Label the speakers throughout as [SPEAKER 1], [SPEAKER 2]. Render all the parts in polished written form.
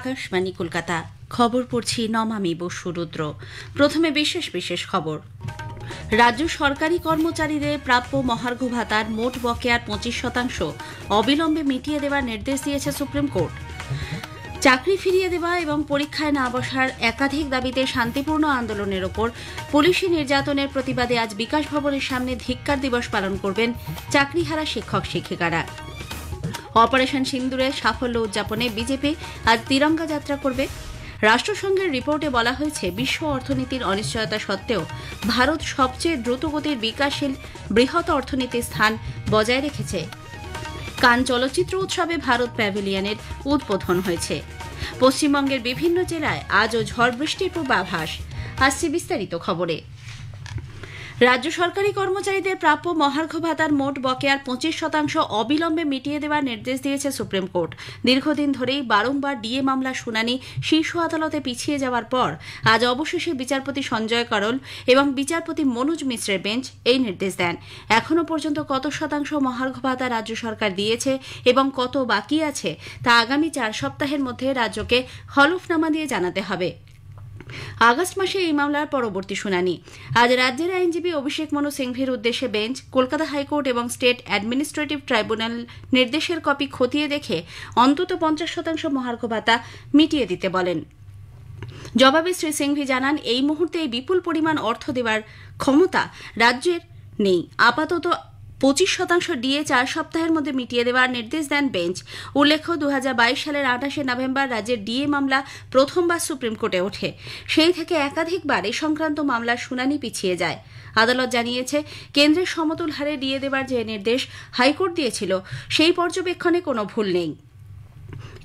[SPEAKER 1] আকাশবাণী কলকাতা খবর পড়ছি নমামি বসুরুদ্র। প্রথমে বিশেষ বিশেষ খবর। রাজ্য সরকারি কর্মচারীদের প্রাপ্য মহার্ঘ ভাতার মোট বকেয়ার 25% অবিলম্বে মিটিয়ে দেওয়ার নির্দেশ দিয়েছে সুপ্রিম কোর্ট। চাকরি ফিরিয়ে দেওয়া এবং পরীক্ষায় না বসার একাধিক দাবিতে শান্তিপূর্ণ আন্দোলনের ওপর পুলিশি নির্যাতনের প্রতিবাদে আজ বিকাশ ভবনের সামনে ধিক্কার দিবস পালন করবেন চাকরিহারা শিক্ষক শিক্ষিকারা। অপারেশন সিন্দুরের সাফল্য উদযাপনে বিজেপি আজ তিরঙ্গা যাত্রা করবে। রাষ্ট্রসংঘের রিপোর্টে বলা হয়েছে, বিশ্ব অর্থনীতির অনিশ্চয়তা সত্ত্বেও ভারত সবচেয়ে দ্রুতগতির বিকাশশীল বৃহৎ অর্থনীতির স্থান বজায় রেখেছে। কান চলচ্চিত্র উৎসবে ভারত প্যাভিলিয়নের উদ্বোধন হয়েছে। পশ্চিমবঙ্গের বিভিন্ন জেলায় আজও ঝড় বৃষ্টির পূর্বাভাস। আসছে বিস্তারিত খবরে। রাজ্য সরকারি কর্মচারীদের প্রাপ্য মহার্ঘ ভাতার মোট বকেয়ার 25% অবিলম্বে মিটিয়ে দেওয়ার নির্দেশ দিয়েছে সুপ্রিম কোর্ট। দীর্ঘদিন ধরেই বারংবার ডিএ মামলার শুনানি শীর্ষ আদালতে পিছিয়ে যাওয়ার পর আজ অবশেষে বিচারপতি সঞ্জয় করল এবং বিচারপতি মনোজ মিশ্রের বেঞ্চ এই নির্দেশ দেন। এখনও পর্যন্ত কত শতাংশ মহার্ঘ ভাতা রাজ্য সরকার দিয়েছে এবং কত বাকি আছে তা আগামী 4 সপ্তাহের মধ্যে রাজ্যকে হলফনামা দিয়ে জানাতে হবে। আগস্ট মাসে এই মামলার পরবর্তী শুনানি। আজ রাজ্যের আইনজীবী অভিষেক মনু সিংভির উদ্দেশ্যে বেঞ্চ কলকাতা হাইকোর্ট এবং স্টেট অ্যাডমিনিস্ট্রেটিভ ট্রাইব্যুনাল নির্দেশের কপি খতিয়ে দেখে অন্তত 50% মহার্ঘ ভাতা মিটিয়ে দিতে বলেন। জবাবে শ্রী সিংভি জানান, এই মুহূর্তে এই বিপুল পরিমাণ অর্থ দেওয়ার ক্ষমতা রাজ্যের নেই। আপাতত 25% ডিএ 4 সপ্তাহের মধ্যে মিটিয়ে দেওয়ার নির্দেশ দেন বেঞ্চ। উল্লেখ্য, 2022 সালের 28 নভেম্বর রাজ্যের ডিএ মামলা প্রথমবার সুপ্রিম কোর্টে ওঠে। সেই থেকে একাধিকবার এই সংক্রান্ত মামলার শুনানি পিছিয়ে যায়। আদালত জানিয়েছে, কেন্দ্রের সমতুল হারে ডিএ দেওয়ার যে নির্দেশ হাইকোর্ট দিয়েছিল সেই পর্যবেক্ষণে কোনো ভুল নেই।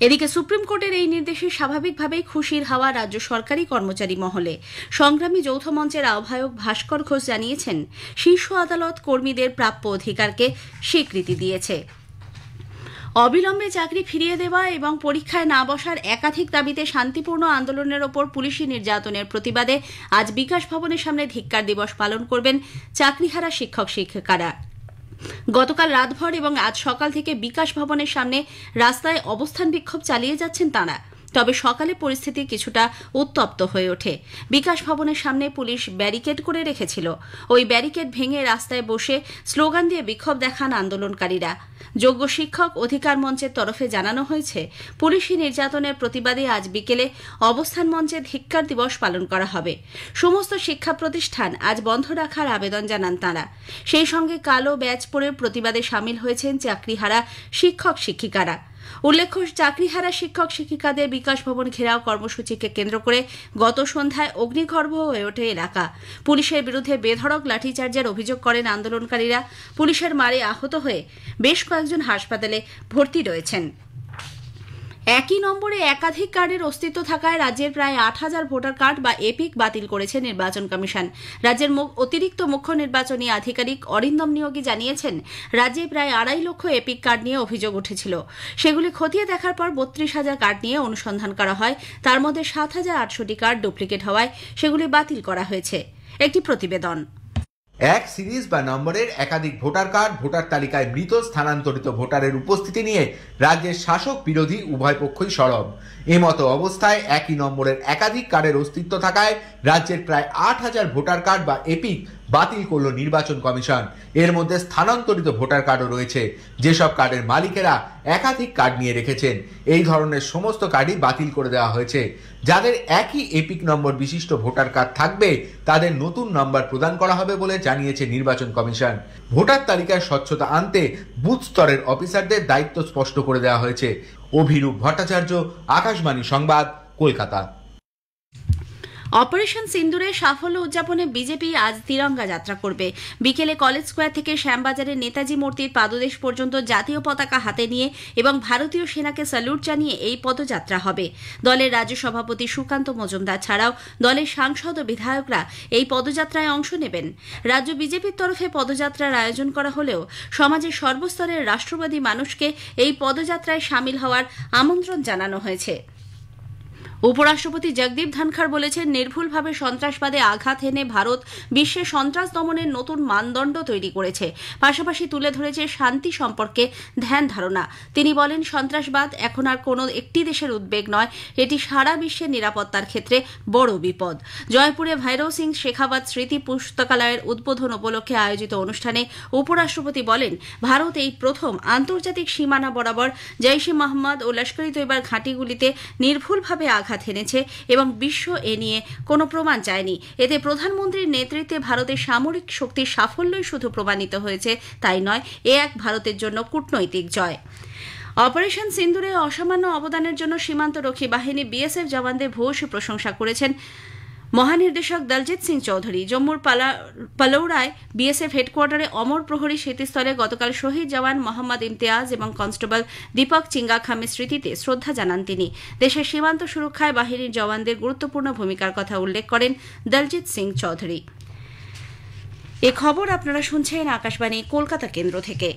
[SPEAKER 1] এদিকে সুপ্রিম কোর্টের এই নির্দেশে স্বাভাবিকভাবেই খুশির হাওয়া রাজ্য সরকারি কর্মচারী মহলে। সংগ্রামী যৌথ মঞ্চের আহ্বায়ক ভাস্কর ঘোষ জানিয়েছেন, শীর্ষ আদালত কর্মীদের প্রাপ্য অধিকারকে স্বীকৃতি দিয়েছে। অবিলম্বে চাকরি ফিরিয়ে দেওয়া এবং পরীক্ষায় না বসার একাধিক দাবিতে শান্তিপূর্ণ আন্দোলনের ওপর পুলিশি নির্যাতনের প্রতিবাদে আজ বিকাশ ভবনের সামনে ধিক্কার দিবস পালন করবেন চাকরিহারা শিক্ষক শিক্ষিকারা। গতকাল রাতভর এবং আজ সকাল থেকে বিকাশ ভবনের সামনে রাস্তায় অবস্থান বিক্ষোভ চালিয়ে যাচ্ছেন তাঁরা। তবে সকালে পরিস্থিতি কিছুটা উত্তপ্ত হয়ে ওঠে। বিকাশ ভবনের সামনে পুলিশ ব্যারিকেড করে রেখেছিল। ওই ব্যারিকেড ভেঙে রাস্তায় বসে স্লোগান দিয়ে বিক্ষোভ দেখান আন্দোলনকারীরা। যোগ্য শিক্ষক অধিকার মঞ্চের তরফে জানানো হয়েছে, পুলিশি নির্যাতনের প্রতিবাদে আজ বিকেলে অবস্থান মঞ্চে ধিক্কার দিবস পালন করা হবে। সমস্ত শিক্ষা প্রতিষ্ঠান আজ বন্ধ রাখার আবেদন জানান তাঁরা। সেই সঙ্গে কালো ব্যাজ পরে প্রতিবাদে সামিল হয়েছেন চাকরিহারা শিক্ষক শিক্ষিকারা। উল্লেখ্য, চাকরিহারা শিক্ষক শিক্ষিকাদের বিকাশ ভবন ঘেরাও কর্মসূচিকে কেন্দ্র করে গত সন্ধ্যায় অগ্নিগর্ভ হয়ে ওঠে এলাকা। পুলিশের বিরুদ্ধে বেধড়ক লাঠিচার্জের অভিযোগ করেন আন্দোলনকারীরা। পুলিশের মারে আহত হয়ে বেশ কয়েকজন হাসপাতালে ভর্তি রয়েছেন। একই নম্বরে একাধিক কার্ডের অস্তিত্ব থাকায় রাজ্যের প্রায় 8,000 ভোটার কার্ড বা এপিক বাতিল করেছে নির্বাচন কমিশন। রাজ্যের অতিরিক্ত মুখ্য নির্বাচনী আধিকারিক অরিন্দম নিয়োগী জানিয়েছেন, রাজ্যে প্রায় 2.5 লক্ষ এপিক কার্ড নিয়ে অভিযোগ উঠেছিল। সেগুলি খতিয়ে দেখার পর 32,000 কার্ড নিয়ে অনুসন্ধান করা হয়। তার মধ্যে 7,800টি কার্ড ডুপ্লিকেট হওয়ায় সেগুলি বাতিল করা হয়েছে। একটি প্রতিবেদন।
[SPEAKER 2] এক সিরিজ বা নম্বরের একাধিক ভোটার কার্ড, ভোটার তালিকায় মৃত স্থানান্তরিত ভোটারের উপস্থিতি নিয়ে রাজ্যের শাসক বিরোধী উভয় পক্ষই সরব। এমতো অবস্থায় একই নম্বরের একাধিক কার্ডের অস্তিত্ব থাকায় রাজ্যের প্রায় 8,000 ভোটার কার্ড বা এপিক বাতিল করল নির্বাচন কমিশন। এর মধ্যে স্থানান্তরিত ভোটার কার্ডও রয়েছে। যেসব কার্ডের মালিকেরা একাধিক কার্ড নিয়ে রেখেছেন, এই ধরনের সমস্ত কার্ডই বাতিল করে দেওয়া হয়েছে। যাদের একই এপিক নম্বর বিশিষ্ট ভোটার কার্ড থাকবে, তাদের নতুন নম্বর প্রদান করা হবে বলে জানিয়েছে নির্বাচন কমিশন। ভোটার তালিকায় স্বচ্ছতা আনতে বুথ স্তরের অফিসারদের দায়িত্ব স্পষ্ট করে দেওয়া হয়েছে। অভিরূপ ভট্টাচার্য, আকাশবাণী সংবাদ, কলকাতা।
[SPEAKER 1] অপারেশন সিন্দুরের সাফল্য উদযাপনে বিজেপি আজ তিরঙ্গা যাত্রা করবে। বিকেলে কলেজ স্কোয়ার থেকে শ্যামবাজারের নেতাজি মূর্তির পাদদেশ পর্যন্ত জাতীয় পতাকা হাতে নিয়ে এবং ভারতীয় সেনাকে স্যালুট জানিয়ে এই পদযাত্রা হবে। দলের রাজ্য সভাপতি সুকান্ত মজুমদার ছাড়াও দলের সাংসদ ও বিধায়করা এই পদযাত্রায় অংশ নেবেন। রাজ্য বিজেপির তরফে পদযাত্রার আয়োজন করা হলেও সমাজের সর্বস্তরের রাষ্ট্রবাদী মানুষকে এই পদযাত্রায় সামিল হওয়ার আমন্ত্রণ জানানো হয়েছে। উপরাষ্ট্রপতি জগদীপ ধনখড় বলেছেন, নির্ভুলভাবে সন্ত্রাসবাদে আঘাত এনে ভারত বিশ্বে সন্ত্রাস দমনের নতুন মানদণ্ড তৈরি করেছে, পাশাপাশি তুলে ধরেছে শান্তি সম্পর্কে ধ্যান ধারণা। তিনি বলেন, সন্ত্রাসবাদ এখন আর কোনো একটি দেশের উদ্বেগ নয়, এটি সারা বিশ্বের নিরাপত্তার ক্ষেত্রে বড় বিপদ। জয়পুরে ভৈরব সিং শেখাওয়াত স্মৃতি পুস্তকালয়ের উদ্বোধন উপলক্ষে আয়োজিত অনুষ্ঠানে উপরাষ্ট্রপতি বলেন, ভারত এই প্রথম আন্তর্জাতিক সীমানা বরাবর জৈশ-ই মোহাম্মদ ও লস্কর-ই-তৈবার ঘাঁটিগুলিতে নির্ভুলভাবে আঘাত এনেছে এবং বিশ্ব এ নিয়ে কোনো প্রমাণ চায়নি। এতে প্রধানমন্ত্রীর নেতৃত্বে ভারতের সামরিক শক্তির সাফল্যই শুধু প্রমাণিত হয়েছে তাই নয়, এ এক ভারতের জন্য কূটনৈতিক জয়। অপারেশন সিন্দুরে অসামান্য অবদানের জন্য সীমান্তরক্ষী বাহিনী বিএসএফ জওয়ানদের ভূয়সী প্রশংসা করেছেন মহানির্দেশক দলজিৎ সিং চৌধুরী। জম্মুর পালৌড়ায় বিএসএফ হেডকোয়ার্টারে অমর প্রহরী স্মৃতিস্থলে গতকাল শহীদ জওয়ান মোহাম্মদ ইমতিয়াজ এবং কনস্টেবল দীপক চিঙ্গাখামের স্মৃতিতে শ্রদ্ধা জানান তিনি। দেশের সীমান্ত সুরক্ষায় বাহিনীর জওয়ানদের গুরুত্বপূর্ণ ভূমিকার কথা উল্লেখ করেন দলজিৎ সিং চৌধুরী। এ খবর আপনারা শুনছেন আকাশবাণী কলকাতা কেন্দ্র থেকে।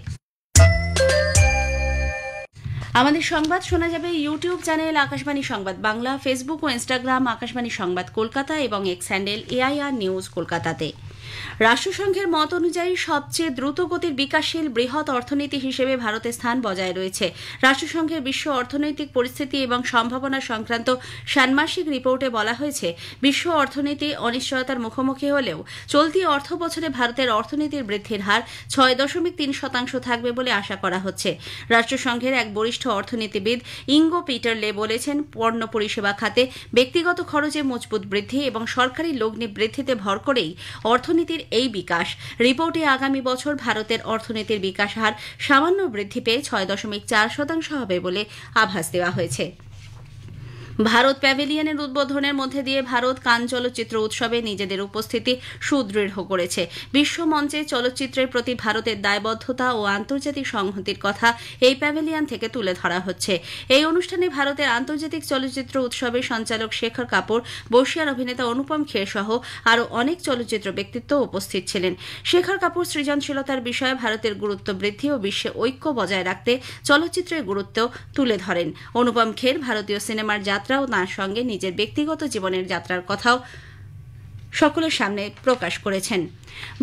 [SPEAKER 1] আমাদের সংবাদ শোনা যাবে ইউটিউব চ্যানেল আকাশবাণী সংবাদ বাংলা, ফেসবুক ও ইনস্টাগ্রাম আকাশবাণী সংবাদ কলকাতা এবং এক্স হ্যান্ডেল এআইআর নিউজ কলকাতাতে। রাষ্ট্রসংঘের মত অনুযায়ী সবচেয়ে দ্রুতগতির বিকাশশীল বৃহৎ অর্থনীতি হিসেবে ভারতের স্থান বজায় রয়েছে। রাষ্ট্রসংঘের বিশ্ব অর্থনৈতিক পরিস্থিতি এবং সম্ভাবনা সংক্রান্ত ষান্মাসিক রিপোর্টে বলা হয়েছে, বিশ্ব অর্থনীতি অনিশ্চয়তার মুখোমুখি হলেও চলতি অর্থ বছরে ভারতের অর্থনীতির বৃদ্ধির হার 6.3% থাকবে বলে আশা করা হচ্ছে। রাষ্ট্রসংঘের এক বরিষ্ঠ অর্থনীতিবিদ ইঙ্গো পিটারলে বলেছেন, পণ্য পরিষেবা খাতে ব্যক্তিগত খরচে মজবুত বৃদ্ধি এবং সরকারি লগ্নি বৃদ্ধিতে ভর করেই অর্থনীতির এই বিকাশ। রিপোর্টে আগামী বছর ভারতের অর্থনীতির বিকাশ হার সামান্য বৃদ্ধি পেয়ে 6.4% হবে বলে আভাস দেওয়া হয়েছে। ভারত প্যাভিলিয়নের উদ্বোধনের মধ্যে দিয়ে ভারত কান চলচ্চিত্র উৎসবে নিজেদের উপস্থিতি সুদৃঢ় করেছে। বিশ্বমঞ্চে চলচ্চিত্রের প্রতি ভারতের দায়বদ্ধতা ও আন্তর্জাতিক সংহতির কথা এই প্যাভিলিয়ন থেকে তুলে ধরা হচ্ছে। এই অনুষ্ঠানে ভারতের আন্তর্জাতিক চলচ্চিত্র উৎসবের সঞ্চালক শেখর কাপুর, বর্ষিয়ার অভিনেতা অনুপম খের সহ আরও অনেক চলচ্চিত্র ব্যক্তিত্ব উপস্থিত ছিলেন। শেখর কাপুর সৃজনশীলতার বিষয়ে ভারতের গুরুত্ব বৃদ্ধি ও বিশ্বে ঐক্য বজায় রাখতে চলচ্চিত্রের গুরুত্ব তুলে ধরেন। অনুপম খের ভারতীয় সিনেমার যাত্রাও তাঁর সঙ্গে নিজের ব্যক্তিগত জীবনের যাত্রার কথাও সকলের সামনে প্রকাশ করেছেন।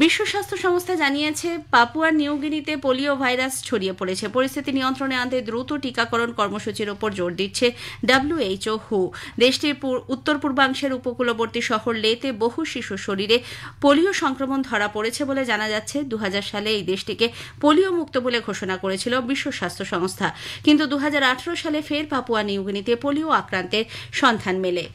[SPEAKER 1] বিশ্ব স্বাস্থ্য সংস্থা জানিয়েছে, পাপুয়া নিউগিনিতে পোলিও ভাইরাস ছড়িয়ে পড়েছে। পরিস্থিতি নিয়ন্ত্রণে আনতে দ্রুত টিকাকরণ কর্মসূচির ওপর জোর দিচ্ছে WHO। দেশটির উত্তর পূর্বাংশের উপকূলবর্তী শহর লেতে বহু শিশুর শরীরে পোলিও সংক্রমণ ধরা পড়েছে বলে জানা যাচ্ছে। 2000 সালে এই দেশটিকে পোলিও মুক্ত বলে ঘোষণা করেছিল বিশ্ব স্বাস্থ্য সংস্থা, কিন্তু 2018 সালে ফের পাপুয়া নিউগিনিতে পোলিও আক্রান্তের সন্ধান মেলে।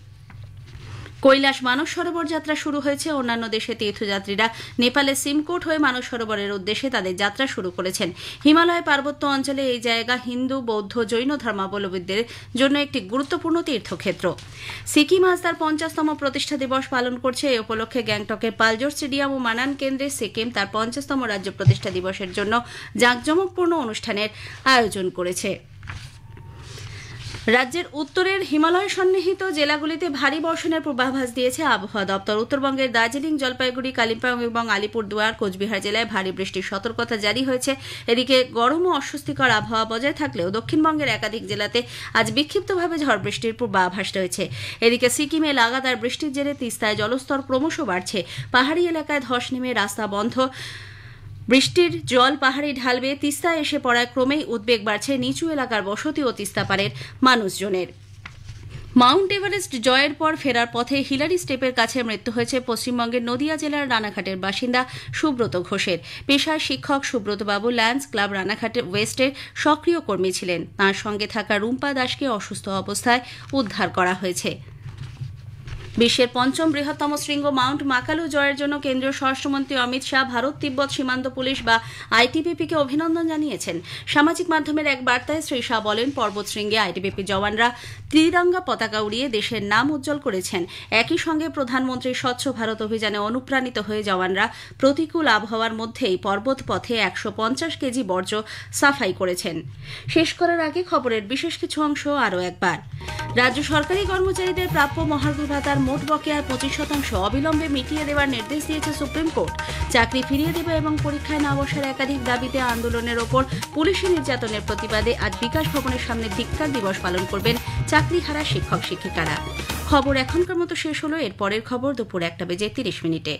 [SPEAKER 1] কৈলাস মানস সরোবর যাত্রা শুরু হয়েছে। অন্যান্য দেশে তীর্থযাত্রীরা নেপালের সিমকোট হয়ে মানস সরোবরের উদ্দেশ্যে তাদের যাত্রা শুরু করেছেন। হিমালয় পার্বত্য অঞ্চলে এই জায়গা হিন্দু, বৌদ্ধ, জৈন ধর্মাবলম্বীদের জন্য একটি গুরুত্বপূর্ণ তীর্থক্ষেত্র। সিকিম আজ তার 50তম প্রতিষ্ঠা দিবস পালন করছে। এই উপলক্ষে গ্যাংটকের পালজোর স্টেডিয়াম ও মানান কেন্দ্রে সিকিম তার 50তম রাজ্য প্রতিষ্ঠা দিবসের জন্য জাঁকজমকপূর্ণ অনুষ্ঠানের আয়োজন করেছে। রাজ্যের উত্তরের হিমালয় সন্নিহিত জেলাগুলিতে ভারী বর্ষণের পূর্বাভাস দিয়েছে আবহাওয়া দপ্তর। উত্তরবঙ্গের দার্জিলিং, জলপাইগুড়ি, কালিম্পং এবং আলিপুরদুয়ার, কোচবিহার জেলায় ভারী বৃষ্টির সতর্কতা জারি হয়েছে। এদিকে গরম ও অস্বস্তিকর আবহাওয়া বজায় থাকলেও দক্ষিণবঙ্গের একাধিক জেলাতে আজ বিক্ষিপ্তভাবে ঝড় বৃষ্টির পূর্বাভাস রয়েছে। এদিকে সিকিমে লাগাতার বৃষ্টির জেরে তিস্তায় জলস্তর ক্রমশ বাড়ছে। পাহাড়ি এলাকায় ধস নেমে রাস্তা বন্ধ। বৃষ্টির জল পাহাড়ে ঢালবে। তিস্তায় এসে পড়ায় ক্রমেই উদ্বেগ বাড়ছে নিচু এলাকার বসতি ও তিস্তাপাড়ের মানুষজনের। মাউন্ট এভারেস্ট জয়ের পর ফেরার পথে হিলারি স্টেপের কাছে মৃত্যু হয়েছে পশ্চিমবঙ্গের নদিয়া জেলার রানাঘাটের বাসিন্দা সুব্রত ঘোষের। পেশায় শিক্ষক সুব্রতবাবু ল্যান্স ক্লাব রানাঘাট ওয়েস্টের সক্রিয় কর্মী ছিলেন। তাঁর সঙ্গে থাকা রুম্পা দাসকে অসুস্থ অবস্থায় উদ্ধার করা হয়েছে। বিশ্বের 5ম বৃহত্তম শৃঙ্গ মাউন্ট মাকালু জয়ের জন্য কেন্দ্রীয় স্বরাষ্ট্রমন্ত্রী অমিত শাহ ভারত তিব্বত সীমান্ত পুলিশ বা আইটিবিপিকে অভিনন্দন জানিয়েছেন। সামাজিক মাধ্যমের এক বার্তায় শ্রী শাহ বলেন, পর্বত শৃঙ্গে আইটিবিপি জওয়ানরা ত্রিরঙ্গা পতাকা উড়িয়ে দেশের নাম উজ্জ্বল করেছেন। একই সঙ্গে প্রধানমন্ত্রীর স্বচ্ছ ভারত অভিযানে অনুপ্রাণিত হয়ে জওয়ানরা প্রতিকূল আবহাওয়ার মধ্যেই পর্বত পথে 150 কেজি বর্জ্য সাফাই করেছেন। শেষ করার আগে খবরের বিশেষ কিছু অংশ আরও একবার। রাজ্য সরকারি কর্মচারীদের প্রাপ্য মহার্ঘ ভাতার মোট বকেয়ার 25% অবিলম্বে মিটিয়ে দেওয়ার নির্দেশ দিয়েছে সুপ্রিম কোর্ট। চাকরি ফিরিয়ে দেবে এবং পরীক্ষায় না বসার একাধিক দাবিতে আন্দোলনের ওপর পুলিশি নির্যাতনের প্রতিবাদে আজ বিকাশ ভবনের সামনে ধিক্কার দিবস পালন করবেন চাকরিহারা শিক্ষক শিক্ষিকারা। খবর এখনকার মতো শেষ হলো। এর পরের খবর দুপুর 1:30 মিনিটে।